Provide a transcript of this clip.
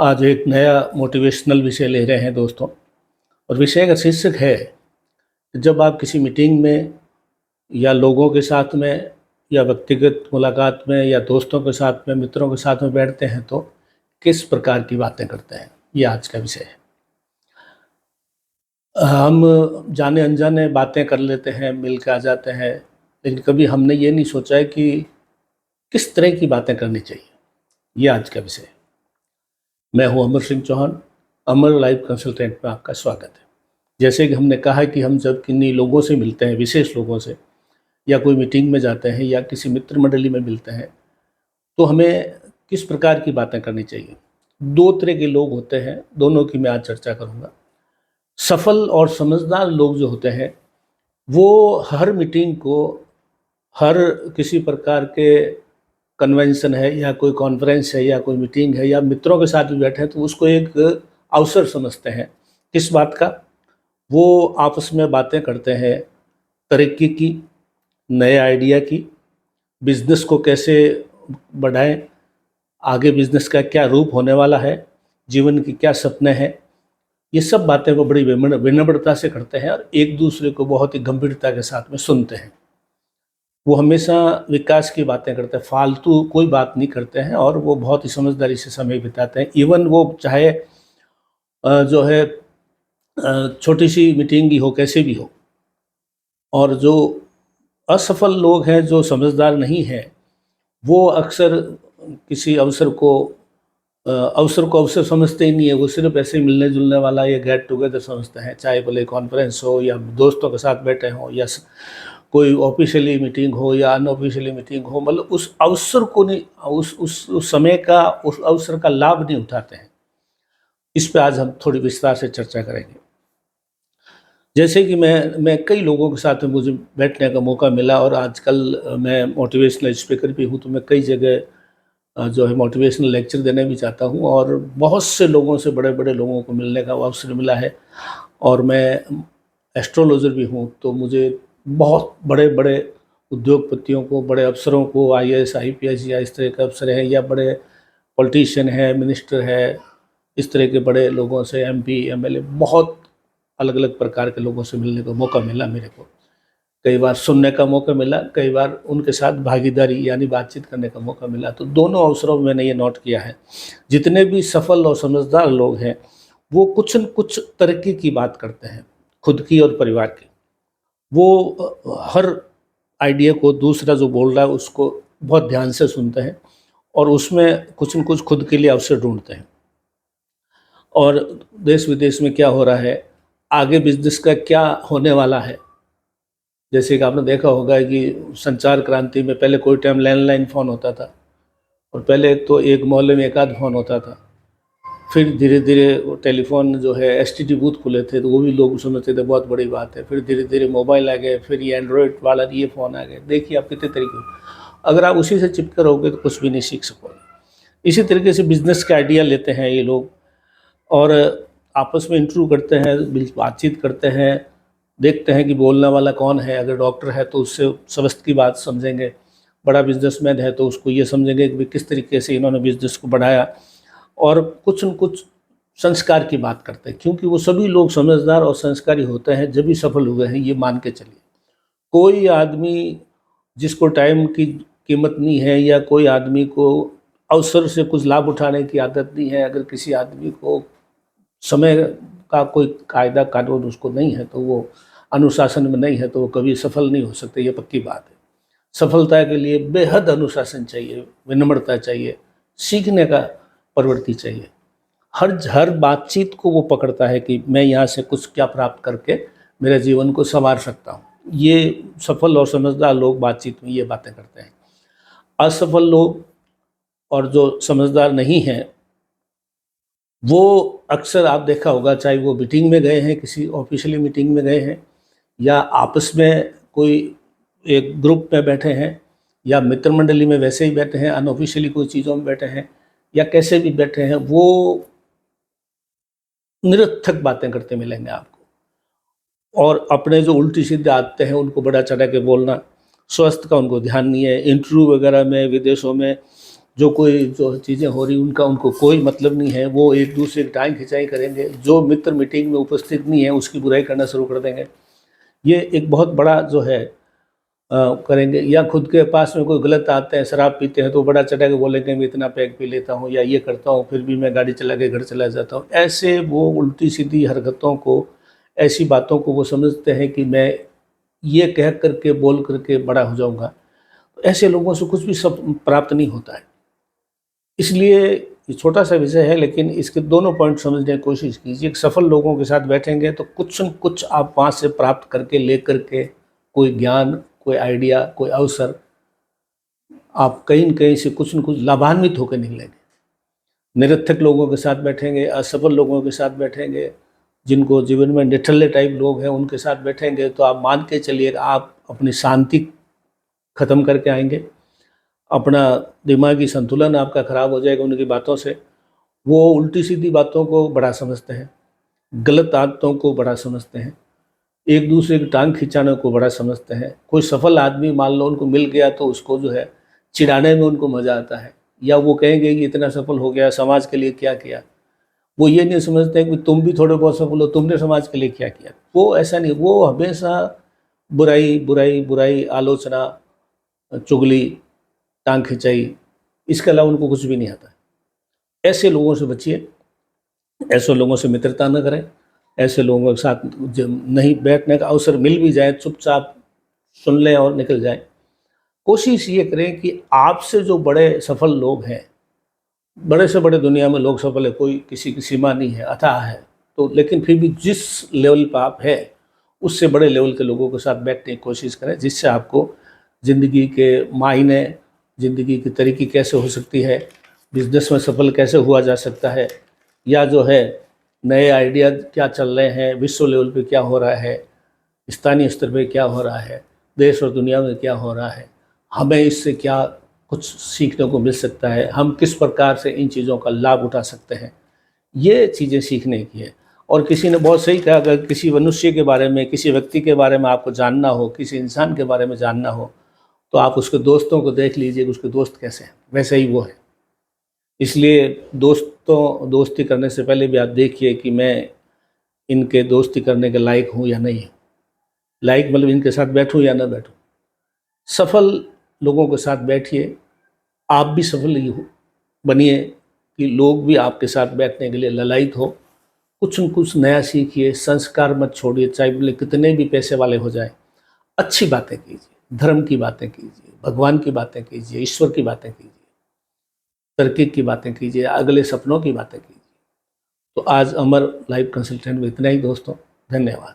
आज एक नया मोटिवेशनल विषय ले रहे हैं दोस्तों। और विषय का शीर्षक है, जब आप किसी मीटिंग में या लोगों के साथ में या व्यक्तिगत मुलाकात में या दोस्तों के साथ में, मित्रों के साथ में बैठते हैं तो किस प्रकार की बातें करते हैं, ये आज का विषय है। हम जाने अनजाने बातें कर लेते हैं, मिल के आ जाते हैं, लेकिन कभी हमने ये नहीं सोचा है कि किस तरह की बातें करनी चाहिए। ये आज का विषय है। मैं हूँ अमर सिंह चौहान, अमर लाइफ कंसल्टेंट में आपका स्वागत है। जैसे कि हमने कहा कि हम जब किन्हीं लोगों से मिलते हैं, विशेष लोगों से, या कोई मीटिंग में जाते हैं या किसी मित्र मंडली में मिलते हैं, तो हमें किस प्रकार की बातें करनी चाहिए। दो तरह के लोग होते हैं, दोनों की मैं आज चर्चा करूँगा। सफल और समझदार लोग जो होते हैं, वो हर मीटिंग को, हर किसी प्रकार के कन्वेंशन है या कोई कॉन्फ्रेंस है या कोई मीटिंग है या मित्रों के साथ भी बैठे हैं, तो उसको एक अवसर समझते हैं। किस बात का? वो आपस में बातें करते हैं तरक्की की, नए आइडिया की, बिजनेस को कैसे बढ़ाएं, आगे बिजनेस का क्या रूप होने वाला है, जीवन की क्या सपने हैं। ये सब बातें वो बड़ी विनम्रता से करते हैं और एक दूसरे को बहुत ही गंभीरता के साथ में सुनते हैं। वो हमेशा विकास की बातें करते हैं, फालतू कोई बात नहीं करते हैं और वो बहुत ही समझदारी से समय बिताते हैं। इवन वो चाहे जो है छोटी सी मीटिंग ही हो, कैसे भी हो। और जो असफल लोग हैं, जो समझदार नहीं हैं, वो अक्सर किसी अवसर को अवसर समझते ही नहीं है। वो सिर्फ ऐसे ही मिलने जुलने वाला या गेट टुगेदर समझते हैं, चाहे भले कॉन्फ्रेंस हो या दोस्तों के साथ बैठे हों या कोई ऑफिशियली मीटिंग हो या अनऑफिशियली मीटिंग हो। मतलब उस अवसर को नहीं, उस समय का, उस अवसर का लाभ नहीं उठाते हैं। इस पे आज हम थोड़ी विस्तार से चर्चा करेंगे। जैसे कि मैं कई लोगों के साथ में मुझे बैठने का मौका मिला और आजकल मैं मोटिवेशनल स्पीकर भी हूँ, तो मैं कई जगह जो है मोटिवेशनल लेक्चर देने भी चाहता हूँ और बहुत से लोगों से, बड़े बड़े लोगों को मिलने का अवसर मिला है। और मैं एस्ट्रोलॉजर भी हूँ, तो मुझे बहुत बड़े बड़े उद्योगपतियों को, बड़े अफसरों को, IAS IPS या इस तरह के अफसर हैं, या बड़े पॉलिटिशियन है, मिनिस्टर है, इस तरह के बड़े लोगों से, MP MLA, बहुत अलग अलग प्रकार के लोगों से मिलने का मौका मिला मेरे को। कई बार सुनने का मौका मिला, कई बार उनके साथ भागीदारी यानी बातचीत करने का मौका मिला। तो दोनों अवसरों में मैंने ये नोट किया है, जितने भी सफल और समझदार लोग हैं, वो कुछ न कुछ तरक्की की बात करते हैं, खुद की और परिवार की। वो हर आइडिया को, दूसरा जो बोल रहा है उसको बहुत ध्यान से सुनते हैं और उसमें कुछ न कुछ खुद के लिए अवसर ढूंढते हैं। और देश विदेश में क्या हो रहा है, आगे बिजनेस का क्या होने वाला है। जैसे कि आपने देखा होगा कि संचार क्रांति में पहले कोई टाइम लैंडलाइन फ़ोन होता था, और पहले तो एक मोहल्ले में एक आध फ़ोन होता था। फिर धीरे धीरे वो टेलीफोन जो है, STD बूथ खुले थे, तो वो भी लोग समझते थे बहुत बड़ी बात है। फिर धीरे धीरे मोबाइल आ गए, फिर ये एंड्रॉयड वाला ये फ़ोन आ गए। देखिए आप कितने तरीके, अगर आप उसी से चिपके रहोगे तो कुछ भी नहीं सीख सकोगे। इसी तरीके से बिजनेस का आइडिया लेते हैं ये लोग और आपस में इंटरव्यू करते हैं, बातचीत करते हैं, देखते हैं कि बोलने वाला कौन है। अगर डॉक्टर है तो उससे स्वास्थ्य की बात समझेंगे, बड़ा बिजनेसमैन है तो उसको ये समझेंगे कि किस तरीके से इन्होंने बिजनेस को बढ़ाया। और कुछ न कुछ संस्कार की बात करते हैं, क्योंकि वो सभी लोग समझदार और संस्कारी होते हैं जब भी सफल हुए हैं, ये मान के चलिए। कोई आदमी जिसको टाइम की कीमत नहीं है, या कोई आदमी को अवसर से कुछ लाभ उठाने की आदत नहीं है, अगर किसी आदमी को समय का कोई कायदा कानून उसको नहीं है, तो वो अनुशासन में नहीं है, तो वो कभी सफल नहीं हो सकते, ये पक्की बात है। सफलता के लिए बेहद अनुशासन चाहिए, विनम्रता चाहिए, सीखने का प्रवृत्ति चाहिए। हर बातचीत को वो पकड़ता है कि मैं यहाँ से कुछ क्या प्राप्त करके मेरे जीवन को संवार सकता हूँ। ये सफल और समझदार लोग बातचीत में ये बातें करते हैं। असफल लोग और जो समझदार नहीं हैं, वो अक्सर आप देखा होगा, चाहे वो मीटिंग में गए हैं, किसी ऑफिशियली मीटिंग में गए हैं, या आपस में कोई एक ग्रुप में बैठे हैं, या मित्र मंडली में वैसे ही बैठे हैं, अनऑफिशियली कोई चीज़ों में बैठे हैं, या कैसे भी बैठे हैं, वो निरर्थक बातें करते मिलेंगे आपको। और अपने जो उल्टी सीधे आदतें हैं उनको बड़ा चढ़ा के बोलना, स्वास्थ्य का उनको ध्यान नहीं है। इंटरव्यू वगैरह में, विदेशों में जो कोई जो चीज़ें हो रही उनका उनको कोई मतलब नहीं है, वो एक दूसरे की टांग खिंचाई करेंगे। जो मित्र मीटिंग में उपस्थित नहीं है उसकी बुराई करना शुरू कर देंगे। ये एक बहुत बड़ा जो है करेंगे। या खुद के पास में कोई गलत आते हैं, शराब पीते हैं, तो बड़ा चढ़ा के बोलेंगे मैं इतना पैक पी लेता हूँ या ये करता हूँ, फिर भी मैं गाड़ी चला के घर चला जाता हूँ। ऐसे वो उल्टी सीधी हरकतों को, ऐसी बातों को वो समझते हैं कि मैं ये कह करके बोल करके बड़ा हो जाऊँगा। तो ऐसे लोगों से कुछ भी सब प्राप्त नहीं होता है। इसलिए ये छोटा सा विषय है, लेकिन इसके दोनों पॉइंट समझने की कोशिश कीजिए। सफल लोगों के साथ बैठेंगे तो कुछ न कुछ आप वहाँ से प्राप्त करके ले करके कोई ज्ञान, कोई आइडिया, कोई अवसर, आप कहीं न कहीं से कुछ न कुछ लाभान्वित होकर निकलेंगे। निरर्थक लोगों के साथ बैठेंगे, असफल लोगों के साथ बैठेंगे, जिनको जीवन में निठल्ले टाइप लोग हैं उनके साथ बैठेंगे, तो आप मान के चलिए आप अपनी शांति ख़त्म करके आएंगे। अपना दिमागी संतुलन आपका ख़राब हो जाएगा उनकी बातों से। वो उल्टी सीधी बातों को बड़ा समझते हैं, गलत आदतों को बड़ा समझते हैं, एक दूसरे की टांग खिंचाने को बड़ा समझते हैं। कोई सफल आदमी मान लो उनको मिल गया तो उसको जो है चिढ़ाने में उनको मज़ा आता है, या वो कहेंगे कि इतना सफल हो गया, समाज के लिए क्या किया। वो ये नहीं समझते हैं कि तुम भी थोड़े बहुत सफल हो, तुमने समाज के लिए क्या किया। वो ऐसा नहीं, वो हमेशा बुराई बुराई बुराई, आलोचना, चुगली, टांग खिंचाई, इसके अलावा उनको कुछ भी नहीं आता। ऐसे लोगों से बचिए, ऐसे लोगों से मित्रता न करें। ऐसे लोगों के साथ नहीं बैठने का अवसर मिल भी जाए, चुपचाप सुन लें और निकल जाएं। कोशिश ये करें कि आपसे जो बड़े सफल लोग हैं, बड़े से बड़े दुनिया में लोग सफल है, कोई किसी की सीमा नहीं है, अथाह है, तो लेकिन फिर भी जिस लेवल पर आप है उससे बड़े लेवल के लोगों के साथ बैठने की कोशिश करें, जिससे आपको ज़िंदगी के मायने, ज़िंदगी की तरीक़ी कैसे हो सकती है, बिजनेस में सफल कैसे हुआ जा सकता है, या जो है नए आइडिया क्या चल रहे हैं, विश्व लेवल पे क्या हो रहा है, स्थानीय स्तर पे क्या हो रहा है, देश और दुनिया में क्या हो रहा है, हमें इससे क्या कुछ सीखने को मिल सकता है, हम किस प्रकार से इन चीज़ों का लाभ उठा सकते हैं, ये चीज़ें सीखने की है। और किसी ने बहुत सही कहा, अगर किसी मनुष्य के बारे में, किसी व्यक्ति के बारे में आपको जानना हो, किसी इंसान के बारे में जानना हो, तो आप उसके दोस्तों को देख लीजिए कि उसके दोस्त कैसे हैं, वैसे ही वो है। इसलिए दोस्ती करने से पहले भी आप देखिए कि मैं इनके दोस्ती करने के लायक हूँ या नहीं हूँ। लायक मतलब इनके साथ बैठूँ या ना बैठूँ। सफल लोगों के साथ बैठिए, आप भी सफल ही हो बनिए कि लोग भी आपके साथ बैठने के लिए ललायित हो। कुछ न कुछ नया सीखिए, संस्कार मत छोड़िए, चाहे बोले कितने भी पैसे वाले हो जाएं। अच्छी बातें कीजिए, धर्म की बातें कीजिए, भगवान की बातें कीजिए, ईश्वर की बातें कीजिए, तरक्की की बातें कीजिए, अगले सपनों की बातें कीजिए। तो आज अमर लाइफ कंसल्टेंट में इतना ही दोस्तों, धन्यवाद।